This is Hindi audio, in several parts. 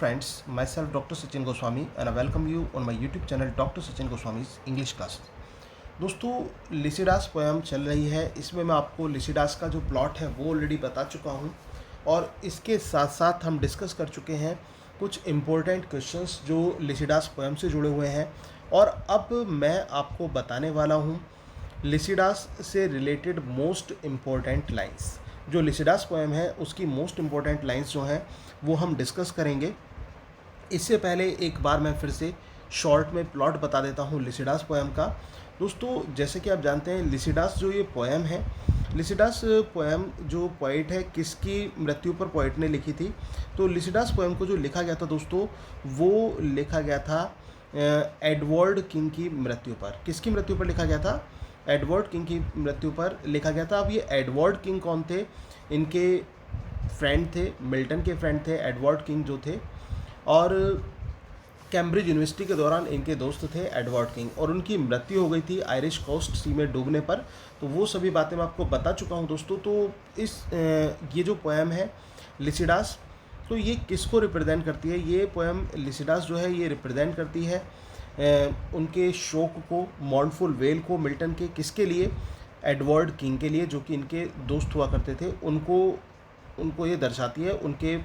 friends, myself Dr. Sachin Goswami and I welcome you on my YouTube channel Dr. Sachin Goswami's English class। दोस्तों लिसिडास पोएम चल रही है, इसमें मैं आपको लिसिडास का जो प्लॉट है वो ऑलरेडी बता चुका हूँ और इसके साथ साथ हम डिस्कस कर चुके हैं कुछ इम्पोर्टेंट क्वेश्चंस जो लिसिडास पोएम से जुड़े हुए हैं। और अब मैं आपको बताने वाला हूँ लिसिडास से रिलेटेड मोस्ट इम्पोर्टेंट लाइंस। जो लिसिडास पोएम है उसकी मोस्ट इम्पोर्टेंट लाइंस जो हैं वो हम डिस्कस करेंगे। इससे पहले एक बार मैं फिर से शॉर्ट में प्लॉट बता देता हूँ लिसिडास पोएम का। दोस्तों जैसे कि आप जानते हैं लिसिडास जो ये पोएम है, लिसिडास पोएम जो पोइट है किसकी मृत्यु पर पोइट ने लिखी थी। तो लिसिडास पोएम को जो लिखा गया था दोस्तों वो लिखा गया था एडवर्ड किंग की मृत्यु पर। किसकी मृत्यु पर लिखा गया था? एडवर्ड किंग की मृत्यु पर लिखा गया था। अब ये एडवर्ड किंग कौन थे? इनके फ्रेंड थे, मिल्टन के फ्रेंड थे एडवर्ड किंग जो थे, और कैम्ब्रिज यूनिवर्सिटी के दौरान इनके दोस्त थे एडवर्ड किंग, और उनकी मृत्यु हो गई थी आयरिश कोस्ट सी में डूबने पर। तो वो सभी बातें मैं आपको बता चुका हूँ दोस्तों। तो इस ये जो पोएम है लिसिडास, तो ये किसको रिप्रेजेंट करती है? ये पोएम लिसिडास जो है ये रिप्रेजेंट करती है उनके शोक को, मॉर्नफुल वेल को मिल्टन के। किसके लिए? एडवर्ड किंग के लिए, जो कि इनके दोस्त हुआ करते थे। उनको ये दर्शाती है, उनके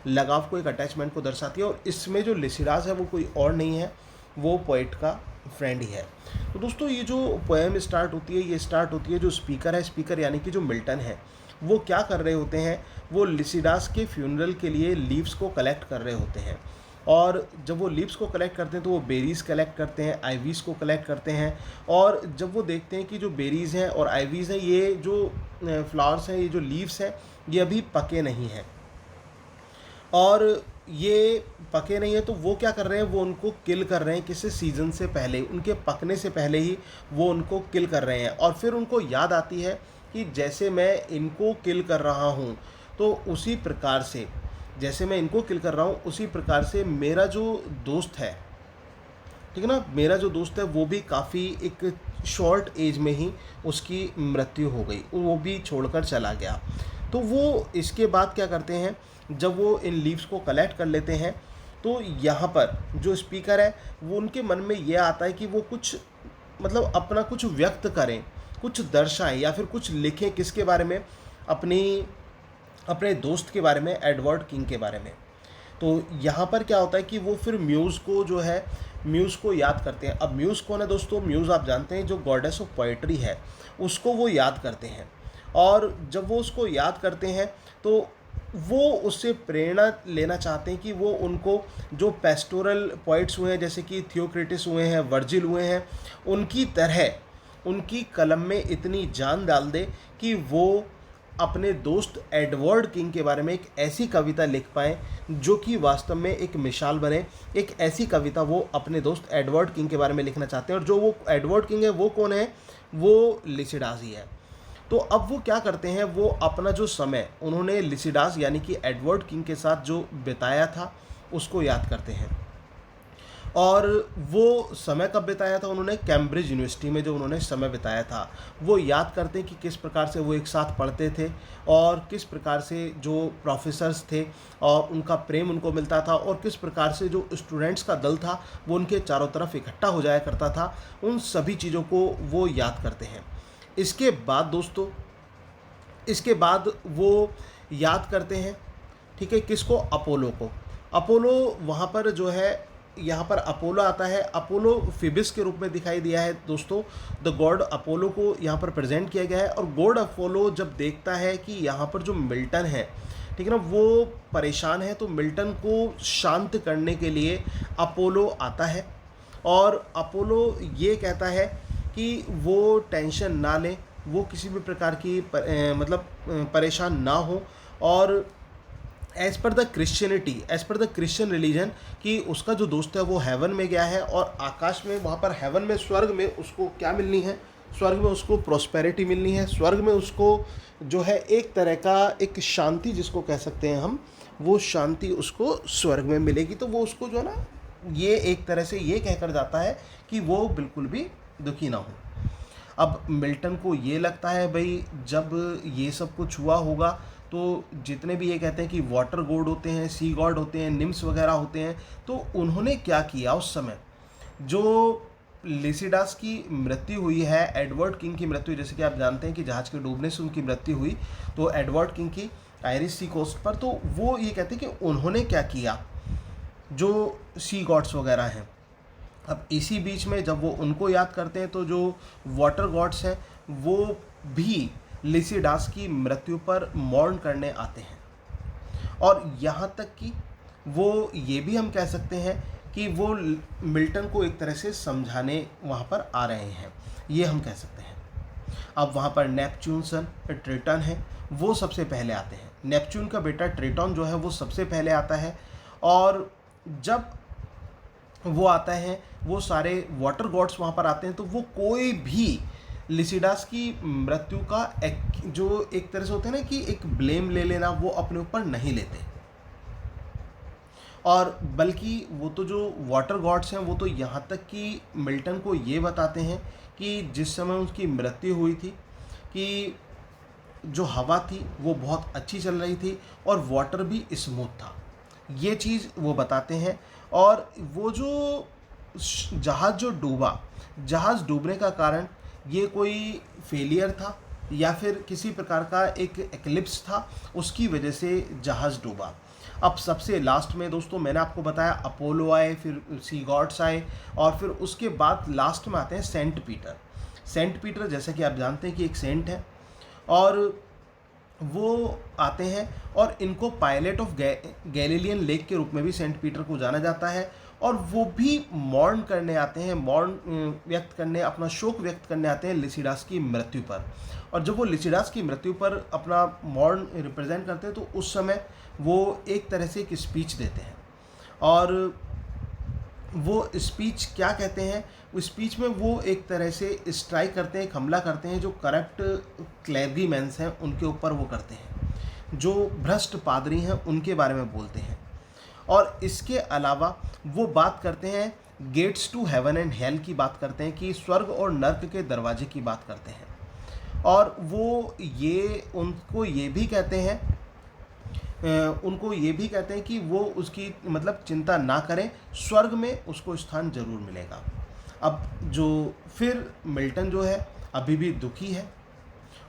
लगाव को, एक अटैचमेंट को दर्शाती है। और इसमें जो लिसिडास है वो कोई और नहीं है, वो पोइट का फ्रेंड ही है। तो दोस्तों ये जो पोएम स्टार्ट होती है, ये स्टार्ट होती है जो स्पीकर है, स्पीकर यानी कि जो मिल्टन है, वो क्या कर रहे होते हैं? वो लिसिडास के फ्यूनरल के लिए लीव्स को कलेक्ट कर रहे होते हैं। और जब वो लीव्स को कलेक्ट करते हैं तो वो बेरीज़ कलेक्ट करते हैं, आइवीज़ को कलेक्ट करते हैं। और जब वो देखते हैं कि जो बेरीज़ हैं और आइवीज़ हैं, ये जो फ्लावर्स हैं, ये जो लीव्स हैं, ये अभी पके नहीं हैं, और ये पके नहीं है, तो वो क्या कर रहे हैं? वो उनको किल कर रहे हैं। किसी सीज़न से पहले, उनके पकने से पहले ही वो उनको किल कर रहे हैं। और फिर उनको याद आती है कि जैसे मैं इनको किल कर रहा हूँ, तो उसी प्रकार से, जैसे मैं इनको किल कर रहा हूँ उसी प्रकार से मेरा जो दोस्त है, ठीक है ना, मेरा जो दोस्त है वो भी काफ़ी एक शॉर्ट एज में ही उसकी मृत्यु हो गई, वो भी छोड़कर चला गया। तो वो इसके बाद क्या करते हैं? जब वो इन लीव्स को कलेक्ट कर लेते हैं तो यहाँ पर जो स्पीकर है वो उनके मन में ये आता है कि वो कुछ मतलब अपना कुछ व्यक्त करें, कुछ दर्शाएं या फिर कुछ लिखें। किसके बारे में? अपने दोस्त के बारे में, एडवर्ड किंग के बारे में। तो यहाँ पर क्या होता है कि वो फिर म्यूज़ को जो है, म्यूज़ को याद करते हैं। अब म्यूज़ कौन है दोस्तों? म्यूज़ आप जानते हैं जो गॉडेस ऑफ पोएट्री है, उसको वो याद करते हैं। और जब वो उसको याद करते हैं तो वो उससे प्रेरणा लेना चाहते हैं कि वो उनको जो पेस्टोरल पोइट्स हुए हैं, जैसे कि थियोक्रिटिस हुए हैं, वर्जिल हुए हैं, उनकी तरह उनकी कलम में इतनी जान डाल दे कि वो अपने दोस्त एडवर्ड किंग के बारे में एक ऐसी कविता लिख पाएँ जो कि वास्तव में एक मिसाल बने। एक ऐसी कविता वो अपने दोस्त एडवर्ड किंग के बारे में लिखना चाहते हैं। और जो वो एडवर्ड किंग है वो कौन है? वो लिसिडास ही है। तो अब वो क्या करते हैं? वो अपना जो समय उन्होंने लिसिडास यानी कि एडवर्ड किंग के साथ जो बिताया था उसको याद करते हैं। और वो समय कब बिताया था उन्होंने? कैम्ब्रिज यूनिवर्सिटी में जो उन्होंने समय बिताया था वो याद करते हैं कि किस प्रकार से वो एक साथ पढ़ते थे और किस प्रकार से जो प्रोफेसर्स थे और उनका प्रेम उनको मिलता था, और किस प्रकार से जो स्टूडेंट्स का दल था वो उनके चारों तरफ इकट्ठा हो जाया करता था। उन सभी चीज़ों को वो याद करते हैं। इसके बाद दोस्तों, इसके बाद वो याद करते हैं, ठीक है, किसको? अपोलो को। अपोलो वहाँ पर जो है, यहाँ पर अपोलो आता है। अपोलो फिबिस के रूप में दिखाई दिया है दोस्तों। द गॉड अपोलो को यहाँ पर प्रेजेंट किया गया है। और गॉड अपोलो जब देखता है कि यहाँ पर जो मिल्टन है, ठीक है ना, वो परेशान है, तो मिल्टन को शांत करने के लिए अपोलो आता है। और अपोलो ये कहता है कि वो टेंशन ना लें, वो किसी भी प्रकार की परेशान ना हो। और as per the Christian religion कि उसका जो दोस्त है वो हेवन में गया है, और आकाश में, वहाँ पर हेवन में, स्वर्ग में उसको क्या मिलनी है? स्वर्ग में उसको प्रॉस्पेरिटी मिलनी है। स्वर्ग में उसको जो है एक तरह का एक शांति जिसको कह सकते हैं हम, वो शांति उसको स्वर्ग में मिलेगी। तो वो उसको जो है ना, ये एक तरह से ये कहकर जाता है कि वो बिल्कुल भी दुखी ना हो। अब मिल्टन को ये लगता है भाई जब ये सब कुछ हुआ होगा तो जितने भी ये कहते हैं कि वाटर गॉड होते हैं, सी गॉड होते हैं, निम्स वगैरह होते हैं, तो उन्होंने क्या किया उस समय, जो लिसिडास की मृत्यु हुई है, एडवर्ड किंग की मृत्यु, जैसे कि आप जानते हैं कि जहाज़ के डूबने से उनकी मृत्यु हुई, तो एडवर्ड किंग की आयरिश सी कोस्ट पर, तो वो ये कहते हैं कि उन्होंने क्या किया, जो सी गॉड्स वगैरह हैं। अब इसी बीच में जब वो उनको याद करते हैं तो जो वाटर गॉड्स हैं वो भी लिसिडास की मृत्यु पर मौन करने आते हैं। और यहाँ तक कि वो ये भी हम कह सकते हैं कि वो मिल्टन को एक तरह से समझाने वहाँ पर आ रहे हैं, ये हम कह सकते हैं। अब वहाँ पर नेपच्यून सन ट्रिटन है, वो सबसे पहले आते हैं। नेपच्यून का बेटा ट्रिटन जो है वो सबसे पहले आता है, और जब वो आता है, वो सारे वाटर गॉड्स वहाँ पर आते हैं, तो वो कोई भी लिसिडास की मृत्यु का जो एक तरह से होता है ना कि एक ब्लेम ले लेना, वो अपने ऊपर नहीं लेते, और बल्कि वो तो जो वाटर गॉड्स हैं वो तो यहाँ तक कि मिल्टन को ये बताते हैं कि जिस समय उसकी मृत्यु हुई थी कि जो हवा थी वो बहुत अच्छी चल रही थी और वाटर भी स्मूथ था, ये चीज़ वो बताते हैं। और वो जो जहाज़ जो डूबा, जहाज़ डूबने का कारण ये कोई फेलियर था या फिर किसी प्रकार का एक एक्लिप्स था, उसकी वजह से जहाज़ डूबा। अब सबसे लास्ट में दोस्तों मैंने आपको बताया अपोलो आए, फिर सी गॉड्स आए, और फिर उसके बाद लास्ट में आते हैं सेंट पीटर। सेंट पीटर जैसा कि आप जानते हैं कि एक सेंट है, और वो आते हैं, और इनको पायलट ऑफ गैलीलियन लेक के रूप में भी सेंट पीटर को जाना जाता है, और वो भी मौन करने आते हैं, मौन व्यक्त करने, अपना शोक व्यक्त करने आते हैं लिसिडास की मृत्यु पर। और जब वो लिसिडास की मृत्यु पर अपना मौन रिप्रेजेंट करते हैं तो उस समय वो एक तरह से एक स्पीच देते हैं, और वो स्पीच क्या कहते हैं, उस स्पीच में वो एक तरह से स्ट्राइक करते हैं, एक हमला करते हैं जो करप्ट क्लैर्गीमैन्स हैं उनके ऊपर वो करते हैं, जो भ्रष्ट पादरी हैं उनके बारे में बोलते हैं। और इसके अलावा वो बात करते हैं gates to heaven and hell की बात करते हैं, कि स्वर्ग और नर्क के दरवाजे की बात करते हैं। और वो ये उनको ये भी कहते हैं कि वो उसकी मतलब चिंता ना करें, स्वर्ग में उसको स्थान जरूर मिलेगा। अब जो फिर मिल्टन जो है अभी भी दुखी है,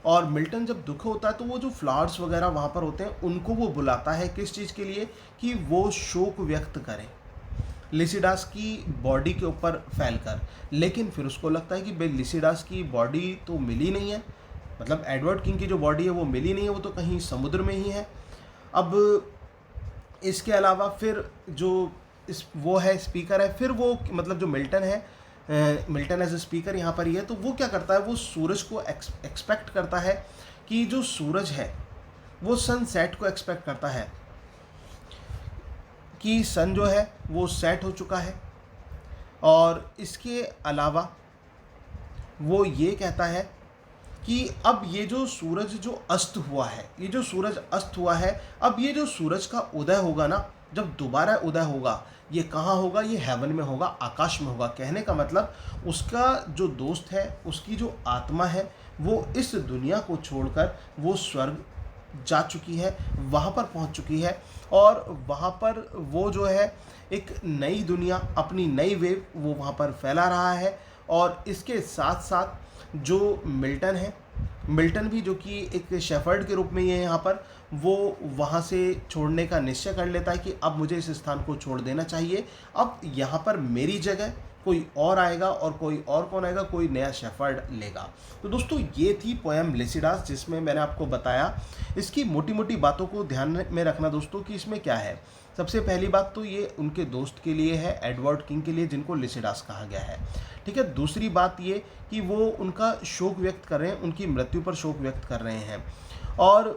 और मिल्टन जब दुख होता है तो वो जो फ्लावर्स वगैरह वहाँ पर होते हैं उनको वो बुलाता है, किस चीज़ के लिए, कि वो शोक व्यक्त करें लिसिडास की बॉडी के ऊपर फैलकर। लेकिन फिर उसको लगता है कि भाई लिसिडास की बॉडी तो मिली नहीं है, मतलब एडवर्ड किंग की जो बॉडी है वो मिली नहीं है, वो तो कहीं समुद्र में ही है। अब इसके अलावा फिर जो वो है स्पीकर है, फिर वो मतलब जो मिल्टन है, मिल्टन एज ए स्पीकर यहाँ पर ही है, तो वो क्या करता है, वो सूरज को एक्सपेक्ट करता है, कि जो सूरज है वो सनसेट को एक्सपेक्ट करता है, कि सन जो है वो सेट हो चुका है। और इसके अलावा वो ये कहता है कि अब ये जो सूरज जो अस्त हुआ है, ये जो सूरज अस्त हुआ है, अब ये जो सूरज का उदय होगा ना, जब दोबारा उदय होगा, ये कहाँ होगा, ये हेवन में होगा, आकाश में होगा। कहने का मतलब उसका जो दोस्त है, उसकी जो आत्मा है, वो इस दुनिया को छोड़कर वो स्वर्ग जा चुकी है, वहाँ पर पहुँच चुकी है, और वहाँ पर वो जो है एक नई दुनिया, अपनी नई वेव वो वहाँ पर फैला रहा है। और इसके साथ साथ जो मिल्टन है, मिल्टन भी जो कि एक शेफर्ड के रूप में ही है यहाँ पर, वो वहाँ से छोड़ने का निश्चय कर लेता है कि अब मुझे इस स्थान को छोड़ देना चाहिए, अब यहाँ पर मेरी जगह कोई और आएगा, और कोई और कौन आएगा, कोई नया शेफर्ड लेगा। तो दोस्तों ये थी पोएम लिसिडास, जिसमें मैंने आपको बताया। इसकी मोटी मोटी बातों को ध्यान में रखना दोस्तों कि इसमें क्या है। सबसे पहली बात तो ये उनके दोस्त के लिए है, एडवर्ड किंग के लिए, जिनको लिसिडास कहा गया है, ठीक है। दूसरी बात ये कि वो उनका शोक व्यक्त कर रहे हैं, उनकी मृत्यु पर शोक व्यक्त कर रहे हैं। और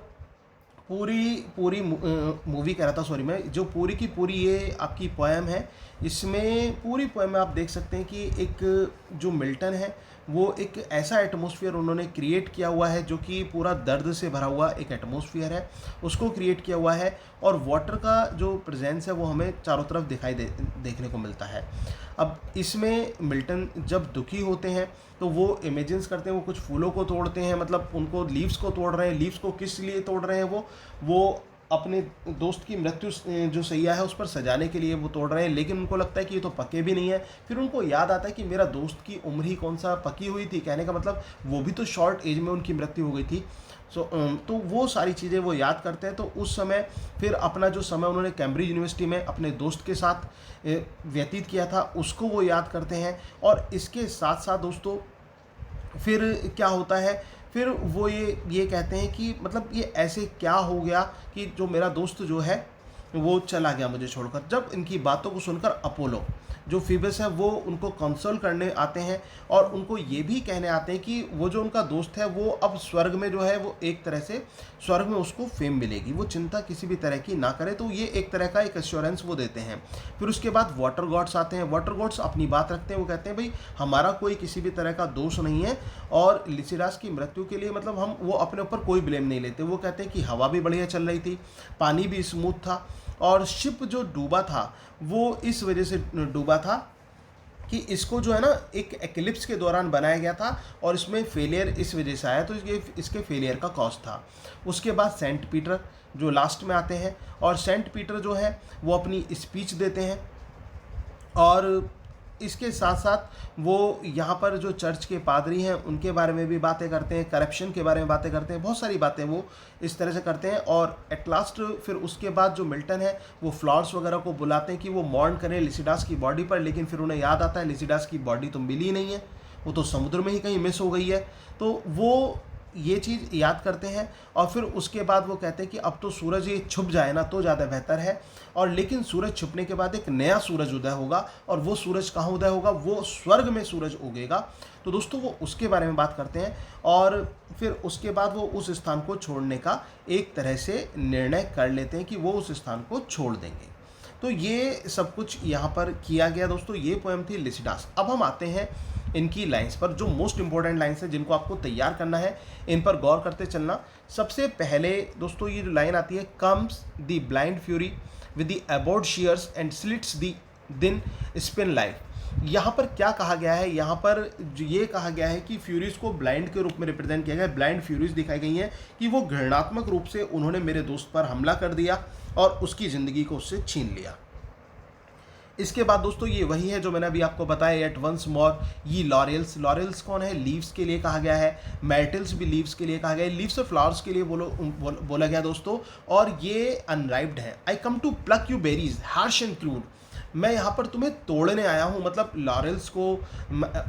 पूरी मूवी कह रहा था, सॉरी, मैं जो पूरी की पूरी ये आपकी पोएम है, इसमें पूरी पोएम में आप देख सकते हैं कि एक जो मिल्टन है वो एक ऐसा एटमॉस्फेयर उन्होंने क्रिएट किया हुआ है जो कि पूरा दर्द से भरा हुआ एक एटमॉस्फेयर है, उसको क्रिएट किया हुआ है। और वाटर का जो प्रेजेंस है वो हमें चारों तरफ देखने को मिलता है। अब इसमें मिल्टन जब दुखी होते हैं तो वो इमेजिन्स करते हैं, वो कुछ फूलों को तोड़ते हैं, मतलब उनको लीव्स को तोड़ रहे हैं। लीव्स को किस लिए तोड़ रहे हैं? वो अपने दोस्त की मृत्यु जो सैया है उस पर सजाने के लिए वो तोड़ रहे हैं, लेकिन उनको लगता है कि ये तो पके भी नहीं है। फिर उनको याद आता है कि मेरा दोस्त की उम्र ही कौन सा पकी हुई थी, कहने का मतलब वो भी तो शॉर्ट एज में उनकी मृत्यु हो गई थी। तो वो सारी चीज़ें वो याद करते हैं। तो उस समय फिर अपना जो समय उन्होंने कैम्ब्रिज यूनिवर्सिटी में अपने दोस्त के साथ व्यतीत किया था उसको वो याद करते हैं। और इसके साथ साथ दोस्तों फिर क्या होता है, फिर वो ये कहते हैं कि मतलब ये ऐसे क्या हो गया कि जो मेरा दोस्त जो है वो चला गया मुझे छोड़कर। जब इनकी बातों को सुनकर अपोलो जो फीबस है वो उनको कंसोल करने आते हैं और उनको ये भी कहने आते हैं कि वो जो उनका दोस्त है वो अब स्वर्ग में जो है वो एक तरह से स्वर्ग में उसको फेम मिलेगी, वो चिंता किसी भी तरह की ना करे। तो ये एक तरह का एक एश्योरेंस वो देते हैं। फिर उसके बाद वाटर गॉड्स आते हैं। वाटर गॉड्स अपनी बात रखते हैं, वो कहते हैं भाई हमारा कोई किसी भी तरह का दोष नहीं है और लिसिडास की मृत्यु के लिए मतलब हम वो अपने ऊपर कोई ब्लेम नहीं लेते। वो कहते हैं कि हवा भी बढ़िया चल रही थी, पानी भी स्मूथ था और शिप जो डूबा था वो इस वजह से डूबा था कि इसको जो है ना एक एक्लिप्स के दौरान बनाया गया था और इसमें फेलियर इस वजह से आया, तो ये इसके फेलियर का कॉज था। उसके बाद सेंट पीटर जो लास्ट में आते हैं और सेंट पीटर जो है वो अपनी स्पीच देते हैं और इसके साथ साथ वो यहाँ पर जो चर्च के पादरी हैं उनके बारे में भी बातें करते हैं, करप्शन के बारे में बातें करते हैं, बहुत सारी बातें वो इस तरह से करते हैं। और एट लास्ट फिर उसके बाद जो मिल्टन है वो फ्लॉर्स वगैरह को बुलाते हैं कि वो मॉर्न करें लिसिडास की बॉडी पर, लेकिन फिर उन्हें याद आता है लिसिडास की बॉडी तो मिली ही नहीं है, वो तो समुद्र में ही कहीं मिस हो गई है। तो वो ये चीज़ याद करते हैं और फिर उसके बाद वो कहते हैं कि अब तो सूरज ये छुप जाए ना तो ज़्यादा बेहतर है। और लेकिन सूरज छुपने के बाद एक नया सूरज उदय होगा और वो सूरज कहाँ उदय होगा? वो स्वर्ग में सूरज उगेगा। तो दोस्तों वो उसके बारे में बात करते हैं और फिर उसके बाद वो उस स्थान को छोड़ने का एक तरह से निर्णय कर लेते हैं कि वो उस स्थान को छोड़ देंगे। तो ये सब कुछ यहाँ पर किया गया दोस्तों। ये पोएम थी लिसिडास। अब हम आते हैं इनकी लाइंस पर, जो मोस्ट इंपॉर्टेंट लाइंस हैं जिनको आपको तैयार करना है, इन पर गौर करते चलना। सबसे पहले दोस्तों ये जो लाइन आती है, comes the blind fury with the abhorred shears and slits the thin spin life. यहाँ पर क्या कहा गया है? यहाँ पर ये कहा गया है कि फ्यूरीज को ब्लाइंड के रूप में रिप्रेजेंट किया गया है। ब्लाइंड फ्यूरीज दिखाई गई हैं कि वो घृणात्मक रूप से उन्होंने मेरे दोस्त पर हमला कर दिया और उसकी ज़िंदगी को उससे छीन लिया। इसके बाद दोस्तों ये वही है जो मैंने अभी आपको बताया, eight once more ye laurels. Laurels कौन है? लीव्स के लिए कहा गया है। मेटल्स भी लीव्स के लिए कहा गया है। लीव्स और फ्लावर्स के लिए बोला गया दोस्तों। और ये अनराइप्ड है। I come to pluck you berries harsh and crude. मैं यहाँ पर तुम्हें तोड़ने आया हूँ, मतलब लॉरेल्स को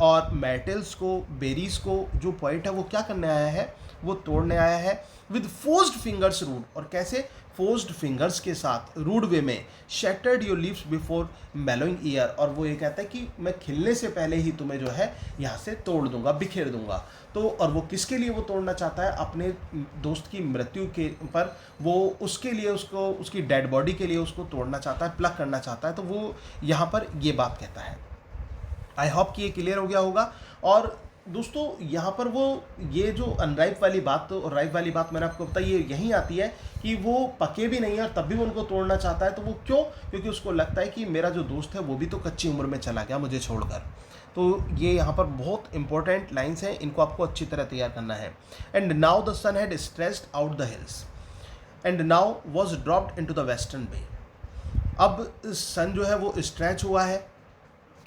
और मेटल्स को, बेरीज को जो पॉइंट है वो क्या करने आया है? वो तोड़ने आया है। विद फोर्स्ड फिंगर्स रूड, और कैसे? फोर्स्ड फिंगर्स के साथ, रूड वे में। Shattered your leaves before mellowing year, और वो ये कहता है कि मैं खिलने से पहले ही तुम्हें जो है यहाँ से तोड़ दूंगा, बिखेर दूंगा। तो और वो किसके लिए वो तोड़ना चाहता है? अपने दोस्त की मृत्यु के पर वो उसके लिए, उसको उसकी डेड बॉडी के लिए उसको तोड़ना चाहता है, प्लग करना चाहता है। तो वो यहाँ पर ये बात कहता है। आई होप कि ये क्लियर हो गया होगा। और दोस्तों यहाँ पर वो ये जो अनराइप वाली बात और राइप वाली बात मैंने आपको बताई, ये यहीं आती है कि वो पके भी नहीं है और तब भी वो उनको तोड़ना चाहता है। तो वो क्यों? क्योंकि उसको लगता है कि मेरा जो दोस्त है वो भी तो कच्ची उम्र में चला गया मुझे छोड़कर। तो ये यहाँ पर बहुत इंपॉर्टेंट लाइन्स हैं, इनको आपको अच्छी तरह तैयार करना है। And now the sun had stressed out the hills and now was dropped in to the western bay. अब सन जो है वो स्ट्रेच हुआ है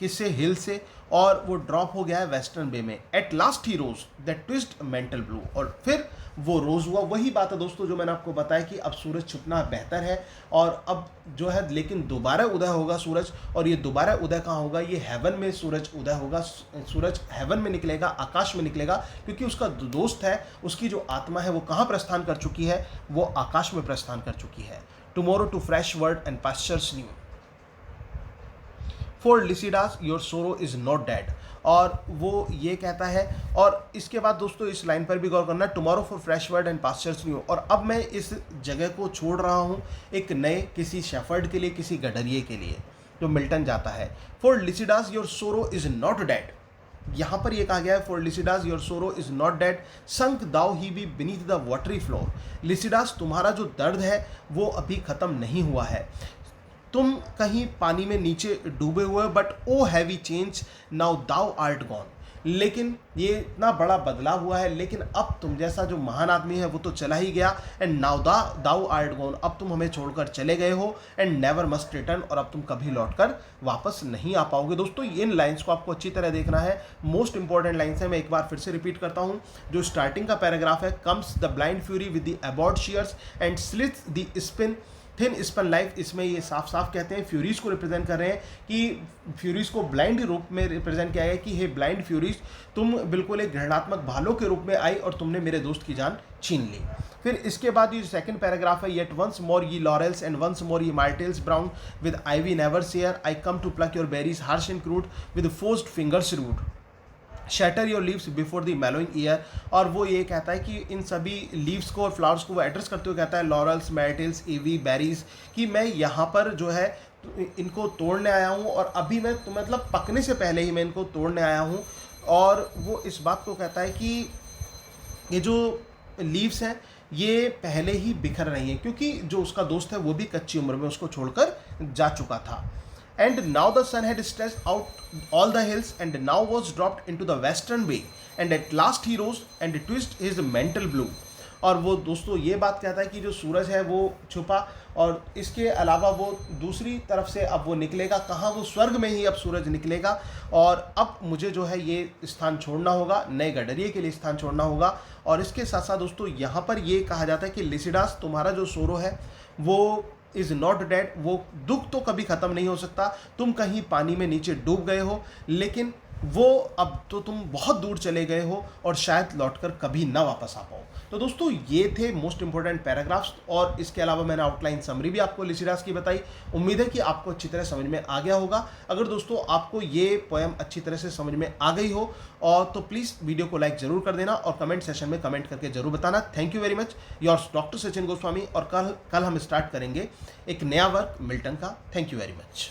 किससे? हिल से, और वो ड्रॉप हो गया है वेस्टर्न बे में। At last he rose that twist mantle blue, और फिर वो रोज हुआ। वही बात है दोस्तों जो मैंने आपको बताया कि अब सूरज छुपना बेहतर है और अब जो है लेकिन दोबारा उदय होगा सूरज। और ये दोबारा उदय कहाँ होगा? ये हेवन में सूरज उदय होगा। सूरज हेवन में निकलेगा, आकाश में निकलेगा, क्योंकि उसका दोस्त है, उसकी जो आत्मा है वो कहाँ प्रस्थान कर चुकी है? वो आकाश में प्रस्थान कर चुकी है। Tomorrow to fresh word and pastures new, for Lycidas your sorrow is not dead. और वो ये कहता है। और इसके बाद दोस्तों इस लाइन पर भी गौर करना, tomorrow for fresh word and pastures new. और अब मैं इस जगह को छोड़ रहा हूँ एक नए किसी शेफर्ड के लिए, किसी गडरिए के लिए। जो मिल्टन जाता है। For Lycidas your sorrow is not dead, यहाँ पर ये कहा गया है, for Lycidas your sorrow is not dead, sunk though he be beneath the watery floor. Lycidas तुम्हारा जो दर्द है वो अभी ख़त्म नहीं हुआ है, तुम कहीं पानी में नीचे डूबे हुए, but O heavy change now thou art gone. लेकिन ये इतना बड़ा बदलाव हुआ है, लेकिन अब तुम जैसा जो महान आदमी है वो तो चला ही गया, and now thou art gone, अब तुम हमें छोड़कर चले गए हो, एंड नेवर मस्ट रिटर्न, और अब तुम कभी लौटकर वापस नहीं आ पाओगे। दोस्तों इन लाइंस को आपको अच्छी तरह देखना है, मोस्ट इंपॉर्टेंट लाइंस है। मैं एक बार फिर से रिपीट करता हूँ, जो स्टार्टिंग का पैराग्राफ है, comes the blind fury with the abhorred shears and slits the spin thin spun life. इसमें ये साफ साफ कहते हैं, फ्यूरीज को रिप्रेजेंट कर रहे हैं कि फ्यूरीज को ब्लाइंड रूप में रिप्रेजेंट किया गया कि हे ब्लाइंड फ्यूरीज, तुम बिल्कुल एक घृणात्मक भालों के रूप में आई और तुमने मेरे दोस्त की जान छीन ली। फिर इसके बाद ये सेकंड पैराग्राफ है, yet once more ye laurels and once more ye myrtles brown with ivy never sere, I come to pluck your berries harsh and crude with forced fingers rude, shatter your leaves before the mellowing year. और वो ये कहता है कि इन सभी लीव्स को और फ्लावर्स को वो एड्रेस करते हुए कहता है, लॉरल्स, मैटिल्स, ईवी, बेरीज, कि मैं यहाँ पर जो है इनको तोड़ने आया हूँ, और अभी मैं तो मतलब पकने से पहले ही मैं इनको तोड़ने आया हूँ। और वो इस बात को कहता है कि ये जो लीव्स हैं ये पहले ही बिखर रही हैं, क्योंकि जो उसका दोस्त है वो भी कच्ची उम्र में उसको छोड़कर जा चुका था। And now the sun had stretched out all the hills and now was dropped into the western bay, and at last he rose and twisted his mantle blue। और वो दोस्तों ये बात कहता है कि जो सूरज है वो छुपा, और इसके अलावा वो दूसरी तरफ से अब वो निकलेगा, कहाँ, वो स्वर्ग में ही अब सूरज निकलेगा, और अब मुझे जो है ये स्थान छोड़ना होगा, नए गडरिये के लिए स्थान छोड़ना होगा। और इसके साथ साथ दोस्तों यहाँ पर ये कहा जाता है कि लिसिडास तुम्हारा जो सोरो है वो इज़ नॉट डेड, वो दुख तो कभी ख़त्म नहीं हो सकता, तुम कहीं पानी में नीचे डूब गए हो, लेकिन वो अब तो तुम बहुत दूर चले गए हो और शायद लौटकर कभी ना वापस आ पाओ। तो दोस्तों ये थे मोस्ट इंपॉर्टेंट पैराग्राफ्स, और इसके अलावा मैंने आउटलाइन समरी भी आपको लिसिडास की बताई। उम्मीद है कि आपको अच्छी तरह समझ में आ गया होगा। अगर दोस्तों आपको ये पोएम अच्छी तरह से समझ में आ गई हो और तो प्लीज़ वीडियो को लाइक ज़रूर कर देना और कमेंट सेशन में कमेंट करके ज़रूर बताना। Thank you very much, yours doctor Sachin Goswami. और कल हम स्टार्ट करेंगे एक नया वर्क मिल्टन का। Thank you very much.